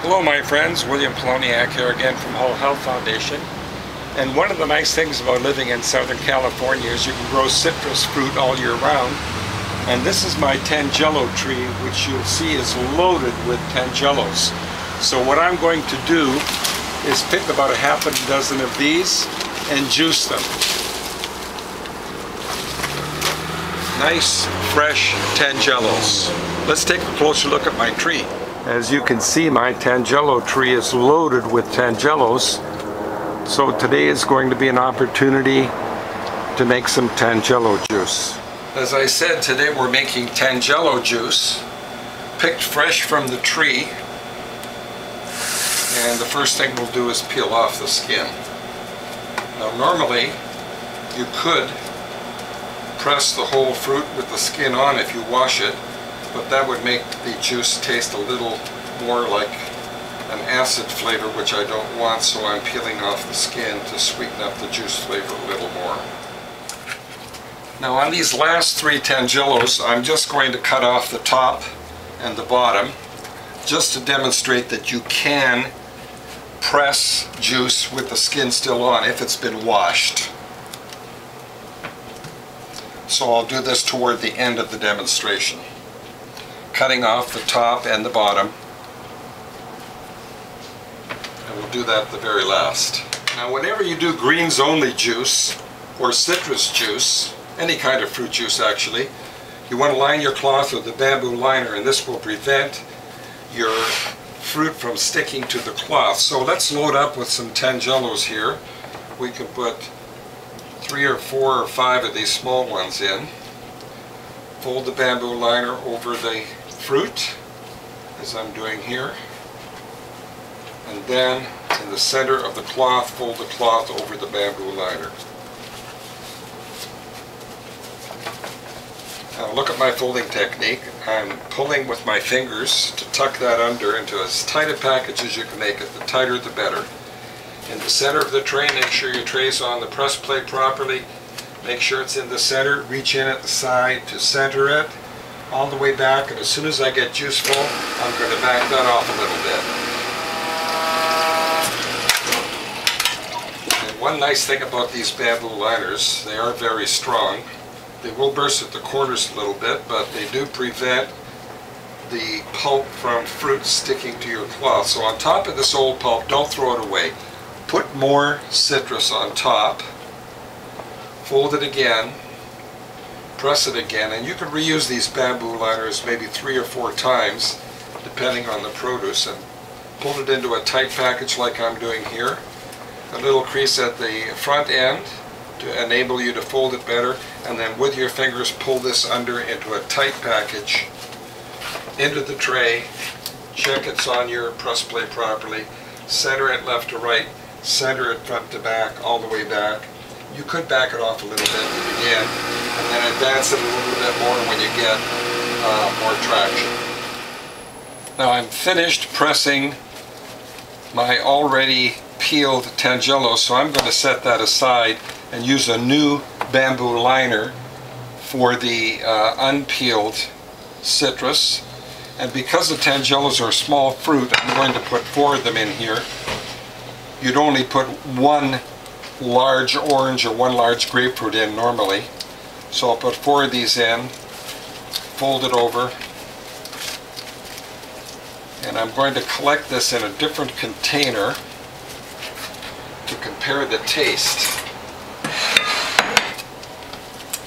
Hello my friends, William Poloniak here again from Whole Health Foundation. And one of the nice things about living in Southern California is you can grow citrus fruit all year round. And this is my Tangelo tree, which you'll see is loaded with Tangelos. So what I'm going to do is pick about a half a dozen of these and juice them. Nice, fresh Tangelos. Let's take a closer look at my tree. As you can see, my Tangelo tree is loaded with Tangelos. So today is going to be an opportunity to make some Tangelo juice. As I said, today we're making Tangelo juice, picked fresh from the tree. And the first thing we'll do is peel off the skin. Now normally, you could press the whole fruit with the skin on if you wash it, but that would make the juice taste a little more like an acid flavor, which I don't want, so I'm peeling off the skin to sweeten up the juice flavor a little more. Now on these last three Tangelos, I'm just going to cut off the top and the bottom, just to demonstrate that you can press juice with the skin still on if it's been washed. So I'll do this toward the end of the demonstration. Cutting off the top and the bottom. And we'll do that at the very last. Now whenever you do greens only juice or citrus juice, any kind of fruit juice actually, you want to line your cloth with a bamboo liner, and this will prevent your fruit from sticking to the cloth. So let's load up with some Tangelos here. We can put 3 or 4 or 5 of these small ones in. Fold the bamboo liner over the fruit, as I'm doing here. And then, in the center of the cloth, fold the cloth over the bamboo liner. Now look at my folding technique. I'm pulling with my fingers to tuck that under into as tight a package as you can make it. The tighter the better. In the center of the tray, make sure your tray's on the press plate properly. Make sure it's in the center. Reach in at the side to center it all the way back, and as soon as I get juice full, I'm going to back that off a little bit. And one nice thing about these bamboo liners, they are very strong. They will burst at the corners a little bit, but they do prevent the pulp from fruit sticking to your cloth. So on top of this old pulp, don't throw it away. Put more citrus on top, fold it again, press it again, and you can reuse these bamboo liners maybe 3 or 4 times depending on the produce, and pull it into a tight package like I'm doing here. A little crease at the front end to enable you to fold it better, and then with your fingers pull this under into a tight package into the tray. Check it's on your press plate properly, center it left to right, center it front to back, all the way back. You could back it off a little bit to begin, and then advance it a little bit more when you get more traction. Now I'm finished pressing my already peeled Tangelo, so I'm going to set that aside and use a new bamboo liner for the unpeeled citrus. And because the Tangelos are small fruit, I'm going to put 4 of them in here. You'd only put 1 large orange or 1 large grapefruit in normally. So I'll put 4 of these in, fold it over, and I'm going to collect this in a different container to compare the taste.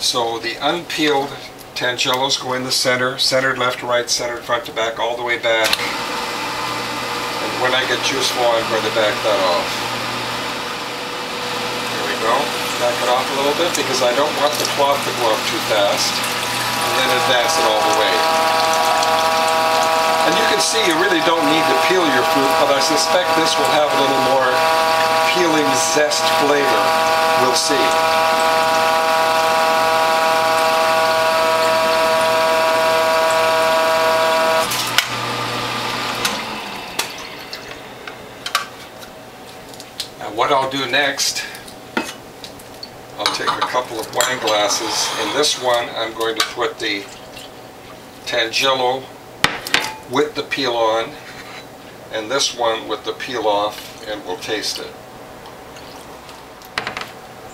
So the unpeeled Tangelos go in the center, centered left to right, centered front to back, all the way back. And when I get juice full, I'm going to back that off. There we go. Back it off a little bit because I don't want the cloth to go up too fast. And then advance it all the way. And you can see you really don't need to peel your fruit, but I suspect this will have a little more peeling zest flavor. We'll see. What I'll do next, I'll take a couple of wine glasses. In this one, I'm going to put the Tangelo with the peel on, and this one with the peel off, and we'll taste it.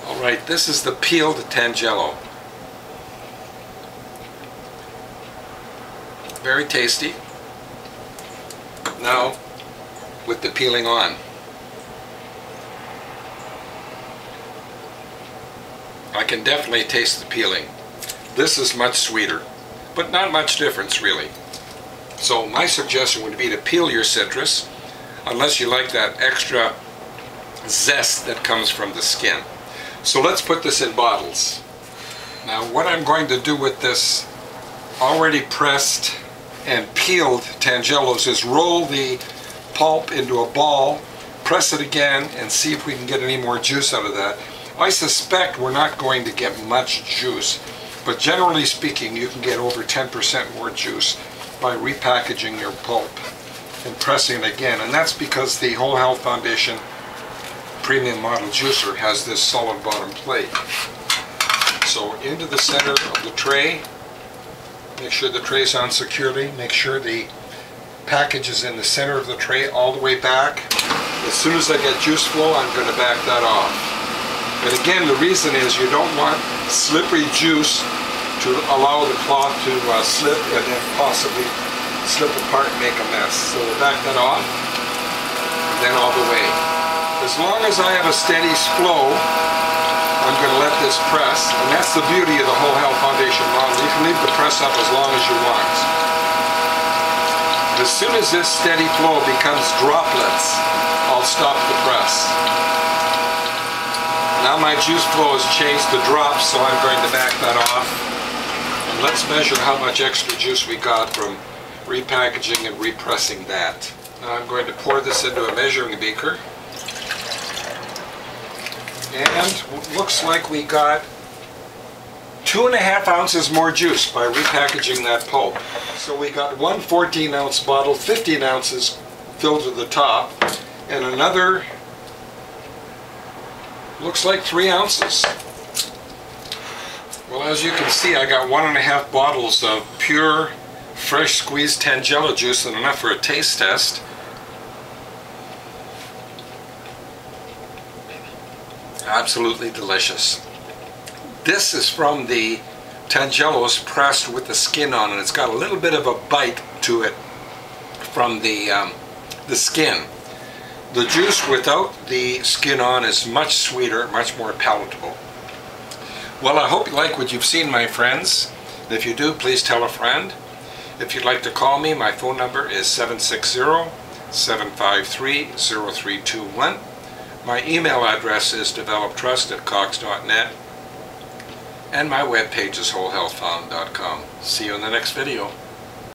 Alright, this is the peeled Tangelo. Very tasty. Now, with the peeling on. I can definitely taste the peeling. This is much sweeter, but not much difference really. So my suggestion would be to peel your citrus, unless you like that extra zest that comes from the skin. So let's put this in bottles. Now what I'm going to do with this already pressed and peeled Tangelos is roll the pulp into a ball, press it again, and see if we can get any more juice out of that. I suspect we're not going to get much juice, but generally speaking you can get over 10% more juice by repackaging your pulp and pressing it again, and that's because the Whole Health Foundation Premium Model Juicer has this solid bottom plate. So into the center of the tray, make sure the tray's on securely, make sure the package is in the center of the tray all the way back. As soon as I get juice flow, I'm going to back that off. And again, the reason is you don't want slippery juice to allow the cloth to slip and then possibly slip apart and make a mess. So we'll back that off, and then all the way. As long as I have a steady flow, I'm going to let this press, and that's the beauty of the Whole Health Foundation model. You can leave the press up as long as you want. As soon as this steady flow becomes droplets, I'll stop the press. Now my juice flow has changed to drops, so I'm going to back that off. And let's measure how much extra juice we got from repackaging and repressing that. Now I'm going to pour this into a measuring beaker. And looks like we got 2.5 ounces more juice by repackaging that pulp. So we got one 14-ounce bottle, 15 ounces filled to the top, and another, looks like 3 ounces. Well, as you can see, I got 1.5 bottles of pure, fresh squeezed Tangelo juice and enough for a taste test. Absolutely delicious. This is from the Tangelos pressed with the skin on, and it's got a little bit of a bite to it from the skin. The juice without the skin on is much sweeter, much more palatable. Well, I hope you like what you've seen, my friends. If you do, please tell a friend. If you'd like to call me, my phone number is 760-753-0321. My email address is developtrust@cox.net, and my webpage is wholehealthfound.com. See you in the next video.